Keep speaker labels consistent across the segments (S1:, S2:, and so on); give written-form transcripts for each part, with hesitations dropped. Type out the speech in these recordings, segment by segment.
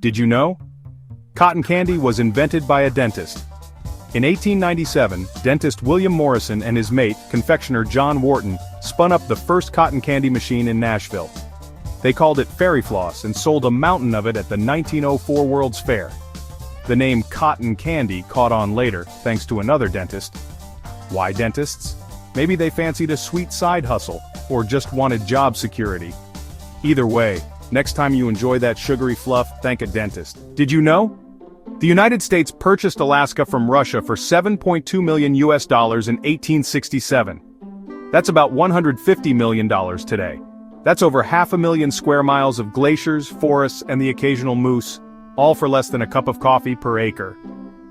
S1: Did you know? Cotton candy was invented by a dentist. In 1897, dentist William Morrison and his mate, confectioner John Wharton, spun up the first cotton candy machine in Nashville. They called it Fairy Floss and sold a mountain of it at the 1904 World's Fair. The name cotton candy caught on later, thanks to another dentist. Why dentists? Maybe they fancied a sweet side hustle, or just wanted job security. Either way, next time you enjoy that sugary fluff, thank a dentist. Did you know? The United States purchased Alaska from Russia for $7.2 million in 1867. That's about $150 million today. That's over 500,000 square miles of glaciers, forests, and the occasional moose, all for less than a cup of coffee per acre.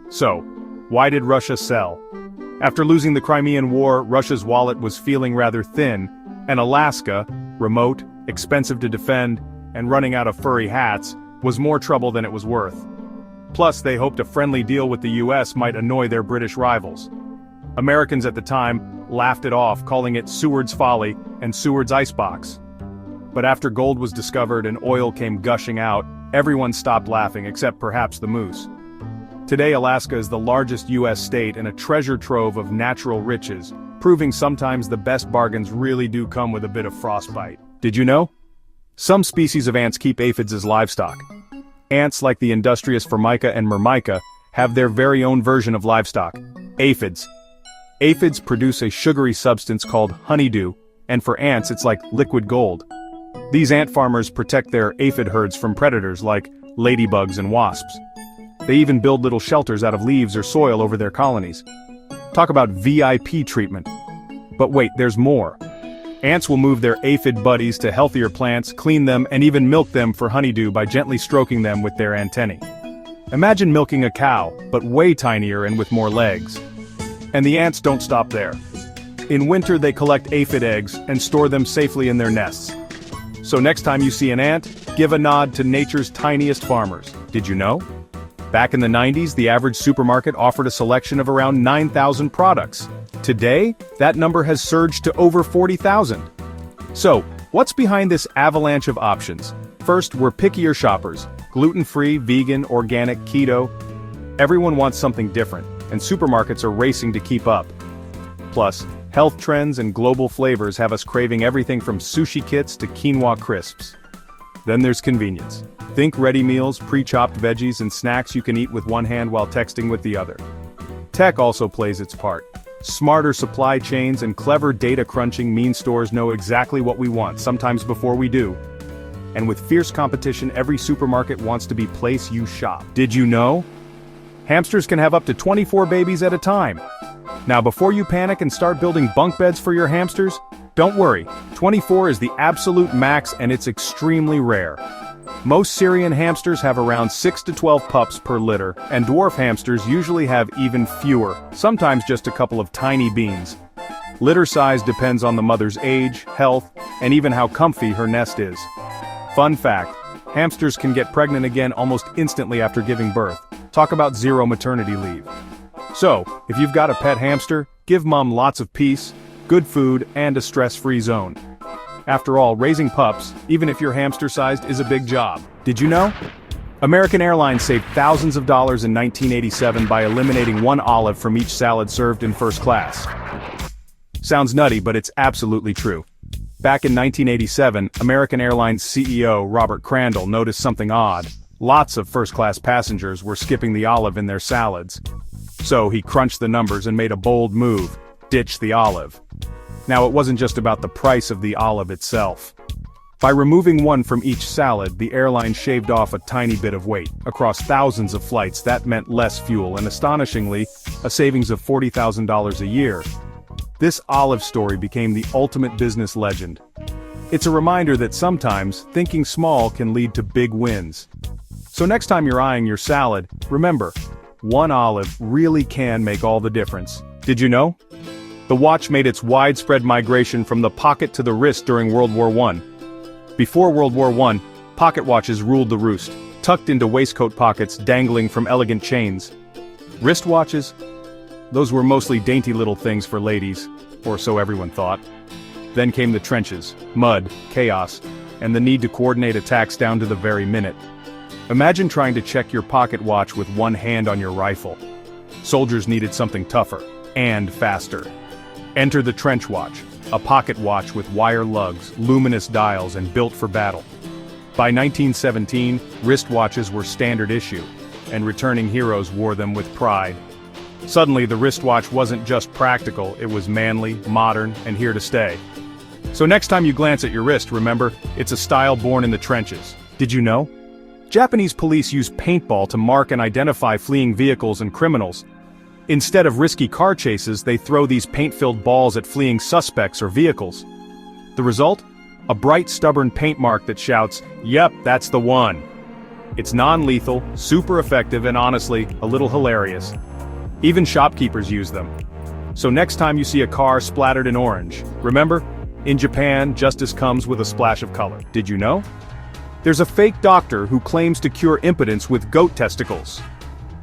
S1: So, why did Russia sell? After losing the Crimean War, Russia's wallet was feeling rather thin, and Alaska, remote, expensive to defend, and running out of furry hats, was more trouble than it was worth. Plus, they hoped a friendly deal with the US might annoy their British rivals. Americans at the time laughed it off, calling it Seward's Folly and Seward's Icebox. But after gold was discovered and oil came gushing out, everyone stopped laughing except perhaps the moose. Today Alaska is the largest US state and a treasure trove of natural riches, proving sometimes the best bargains really do come with a bit of frostbite. Did you know? Some species of ants keep aphids as livestock. Ants like the industrious Formica and Myrmica have their very own version of livestock, aphids. Aphids produce a sugary substance called honeydew, and for ants it's like liquid gold. These ant farmers protect their aphid herds from predators like ladybugs and wasps. They even build little shelters out of leaves or soil over their colonies. Talk about VIP treatment. But wait, there's more. Ants will move their aphid buddies to healthier plants, clean them, and even milk them for honeydew by gently stroking them with their antennae. Imagine milking a cow, but way tinier and with more legs. And the ants don't stop there. In winter they collect aphid eggs and store them safely in their nests. So next time you see an ant, give a nod to nature's tiniest farmers. Did you know? Back in the 90s, the average supermarket offered a selection of around 9,000 products. Today, that number has surged to over 40,000. So, what's behind this avalanche of options? First, we're pickier shoppers. Gluten-free, vegan, organic, keto. Everyone wants something different, and supermarkets are racing to keep up. Plus, health trends and global flavors have us craving everything from sushi kits to quinoa crisps. Then there's convenience. Think ready meals, pre-chopped veggies, and snacks you can eat with one hand while texting with the other. Tech also plays its part. Smarter supply chains and clever data crunching mean stores know exactly what we want, sometimes before we do. And with fierce competition, every supermarket wants to be place you shop. Did you know? Hamsters can have up to 24 babies at a time. Now before you panic and start building bunk beds for your hamsters, don't worry, 24 is the absolute max and it's extremely rare. Most Syrian hamsters have around 6 to 12 pups per litter, and dwarf hamsters usually have even fewer, sometimes just a couple of tiny beans. Litter size depends on the mother's age, health, and even how comfy her nest is. Fun fact, hamsters can get pregnant again almost instantly after giving birth. Talk about zero maternity leave. So, if you've got a pet hamster, give mom lots of peace, good food, and a stress-free zone. After all, raising pups, even if you're hamster-sized, is a big job. Did you know? American Airlines saved thousands of dollars in 1987 by eliminating one olive from each salad served in first class. Sounds nutty, but it's absolutely true. Back in 1987, American Airlines CEO Robert Crandall noticed something odd. Lots of first-class passengers were skipping the olive in their salads. So he crunched the numbers and made a bold move: ditch the olive. Now it wasn't just about the price of the olive itself. By removing one from each salad, the airline shaved off a tiny bit of weight. Across thousands of flights, that meant less fuel and, astonishingly, a savings of $40,000 a year. This olive story became the ultimate business legend. It's a reminder that sometimes, thinking small can lead to big wins. So next time you're eyeing your salad, remember, one olive really can make all the difference. Did you know? The watch made its widespread migration from the pocket to the wrist during World War I. Before World War I, pocket watches ruled the roost, tucked into waistcoat pockets dangling from elegant chains. Wristwatches? Those were mostly dainty little things for ladies, or so everyone thought. Then came the trenches, mud, chaos, and the need to coordinate attacks down to the very minute. Imagine trying to check your pocket watch with one hand on your rifle. Soldiers needed something tougher and faster. Enter the trench watch, a pocket watch with wire lugs, luminous dials, and built for battle. By 1917, wristwatches were standard issue, and returning heroes wore them with pride. Suddenly, the wristwatch wasn't just practical, it was manly, modern, and here to stay. So next time you glance at your wrist, remember, it's a style born in the trenches. Did you know? Japanese police use paintball to mark and identify fleeing vehicles and criminals. Instead of risky car chases, they throw these paint-filled balls at fleeing suspects or vehicles. The result? A bright, stubborn paint mark that shouts, "Yep, that's the one." It's non-lethal, super effective, and honestly, a little hilarious. Even shopkeepers use them. So next time you see a car splattered in orange, remember, in Japan, justice comes with a splash of color. Did you know? There's a fake doctor who claims to cure impotence with goat testicles.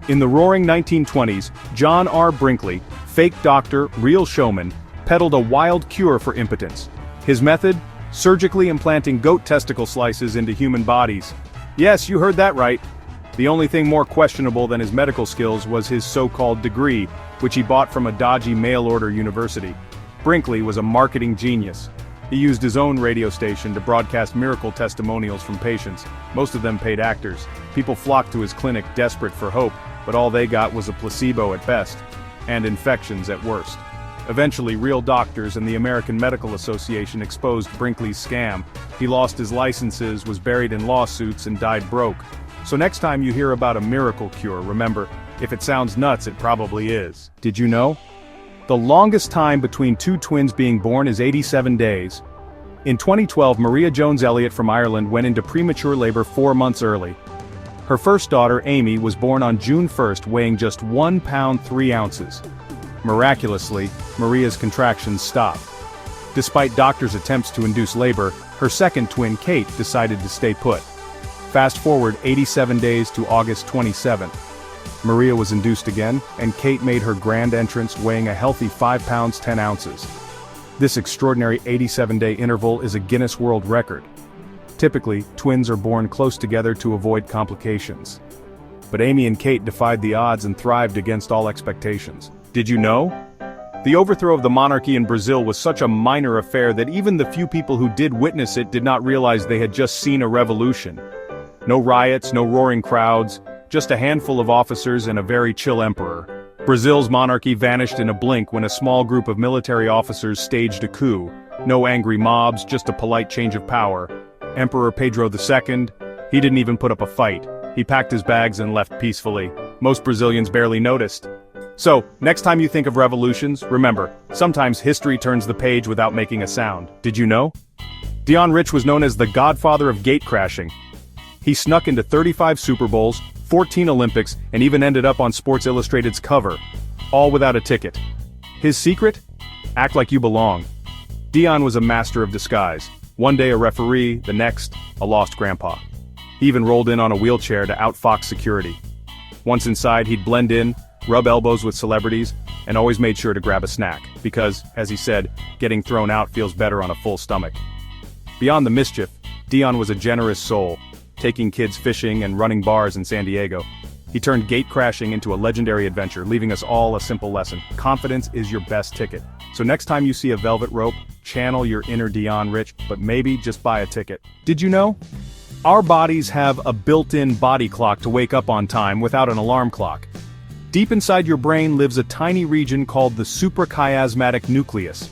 S1: In the roaring 1920s, John R. Brinkley, fake doctor, real showman, peddled a wild cure for impotence. His method? Surgically implanting goat testicle slices into human bodies. Yes, you heard that right. The only thing more questionable than his medical skills was his so-called degree, which he bought from a dodgy mail-order university. Brinkley was a marketing genius. He used his own radio station to broadcast miracle testimonials from patients, most of them paid actors. People flocked to his clinic desperate for hope, but all they got was a placebo at best, and infections at worst. Eventually, real doctors and the American Medical Association exposed Brinkley's scam. He lost his licenses, was buried in lawsuits, and died broke. So next time you hear about a miracle cure, remember, if it sounds nuts, it probably is. Did you know? The longest time between two twins being born is 87 days. In 2012, Maria Jones Elliott from Ireland went into premature labor 4 months early. Her first daughter, Amy, was born on June 1st, weighing just 1 pound 3 ounces. Miraculously, Maria's contractions stopped. Despite doctors' attempts to induce labor, her second twin, Kate, decided to stay put. Fast forward 87 days to August 27th. Maria was induced again, and Kate made her grand entrance weighing a healthy 5 pounds 10 ounces. This extraordinary 87-day interval is a Guinness World Record. Typically, twins are born close together to avoid complications. But Amy and Kate defied the odds and thrived against all expectations. Did you know? The overthrow of the monarchy in Brazil was such a minor affair that even the few people who did witness it did not realize they had just seen a revolution. No riots, no roaring crowds, just a handful of officers and a very chill emperor. Brazil's monarchy vanished in a blink when a small group of military officers staged a coup. No angry mobs, just a polite change of power. Emperor Pedro II, he didn't even put up a fight. He packed his bags and left peacefully. Most Brazilians barely noticed. So, next time you think of revolutions, remember, sometimes history turns the page without making a sound. Did you know? Dion Rich was known as the godfather of gate crashing. He snuck into 35 Super Bowls, 14 Olympics, and even ended up on Sports Illustrated's cover. All without a ticket. His secret? Act like you belong. Dion was a master of disguise. One day a referee, the next, a lost grandpa. He even rolled in on a wheelchair to outfox security. Once inside, he'd blend in, rub elbows with celebrities, and always made sure to grab a snack, because, as he said, getting thrown out feels better on a full stomach. Beyond the mischief, Dion was a generous soul, taking kids fishing and running bars in San Diego. He turned gate crashing into a legendary adventure, leaving us all a simple lesson. Confidence is your best ticket. So next time you see a velvet rope, channel your inner Dion Rich, but maybe just buy a ticket. Did you know? Our bodies have a built-in body clock to wake up on time without an alarm clock. Deep inside your brain lives a tiny region called the suprachiasmatic nucleus.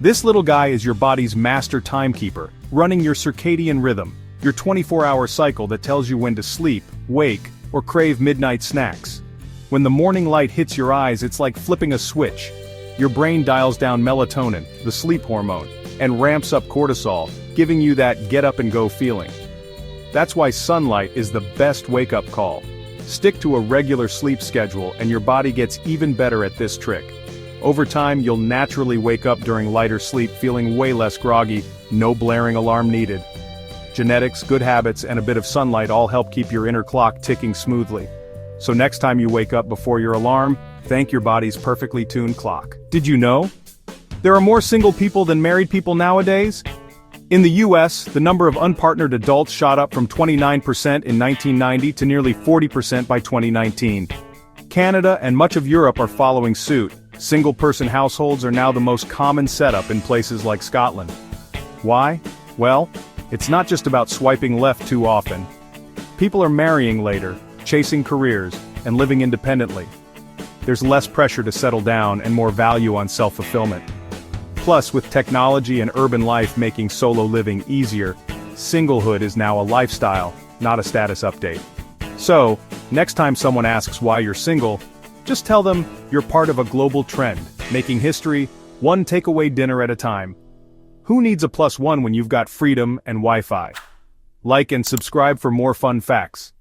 S1: This little guy is your body's master timekeeper, running your circadian rhythm, your 24-hour cycle that tells you when to sleep, wake, or crave midnight snacks. When the morning light hits your eyes, it's like flipping a switch. Your brain dials down melatonin, the sleep hormone, and ramps up cortisol, giving you that get-up-and-go feeling. That's why sunlight is the best wake-up call. Stick to a regular sleep schedule and your body gets even better at this trick. Over time, you'll naturally wake up during lighter sleep feeling way less groggy, no blaring alarm needed. Genetics, good habits, and a bit of sunlight all help keep your inner clock ticking smoothly. So next time you wake up before your alarm, thank your body's perfectly tuned clock. Did you know? There are more single people than married people nowadays? In the US, the number of unpartnered adults shot up from 29% in 1990 to nearly 40% by 2019. Canada and much of Europe are following suit. Single-person households are now the most common setup in places like Scotland. Why? Well, it's not just about swiping left too often. People are marrying later, chasing careers, and living independently. There's less pressure to settle down and more value on self-fulfillment. Plus, with technology and urban life making solo living easier, singlehood is now a lifestyle, not a status update. So, next time someone asks why you're single, just tell them you're part of a global trend, making history, one takeaway dinner at a time. Who needs a +1 when you've got freedom and Wi-Fi? Like and subscribe for more fun facts.